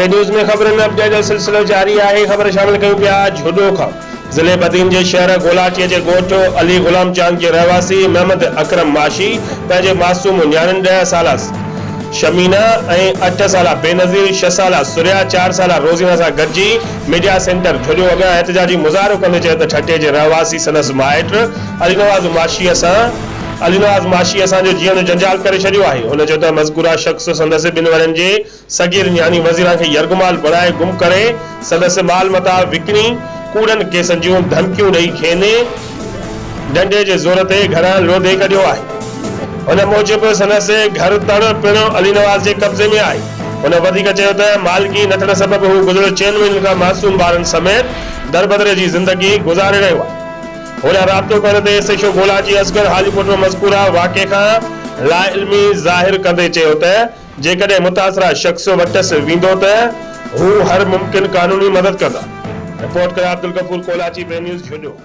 बे न्यूज़ में खबरनि अपडेट जो सिलसिलो जारी है। खबर शामिल कयूं पिया झुडो खां। ज़िले बदीन के शहर गोलाचीअ जे ॻोठ अली गुलाम चांद के रहवासी मोहम्मद अकरम माशी पंहिंजे मासूम न्याणियुनि 10 साल शमीना ऐं 8 साल बेनज़ीर, 6 साल सुरिया, 4 साल रोज़ीना सां गॾिजी मीडिया सेंटर झुडियो अॻियां एहतिजाजी मुज़ाहिरो कंदे चयो त ठटे जे रहवासी संदसि माइट अलीनवाज़ माशी असांजो जीवन जंजाल करे छॾियो आहे। हुन चयो त मज़कूरा शख़्स संदसि 2 वरनि जे सगीर न्याणी वज़ीरा खे यरगुमाल बणाए गुम करे संदसि माल मता विकिणी कूड़नि केसनि जूं धमकियूं ॾेई खेने डंडे जे ज़ोर ते घरां लोधे कढियो आहे। हुन मूजिबि संदसि घर तड़ पिणु अलीनवाज़ जे कब्ज़े में आहे। हुन वधीक चयो त मालिकी न थियण सबबि हू गुज़िरियल 6 महीननि खां मासूम ॿारनि समेत दरबदरे जी ज़िंदगी गुज़ारे रहियो आहे। हुन राब्तो करण ते एसएचओ गोलाची असगर हालीपुर में मज़कूरा वाक़े खां लाइल्मी ज़ाहिर कंदे चयो त जेकॾहिं मुतासिरा शख़्स वटसि वेंदो त हू हर मुमकिन कानूनी मदद कंदा। रिपोर्ट करे अब्दुल गफूर, कोलाची, बे न्यूज़ झुडियो।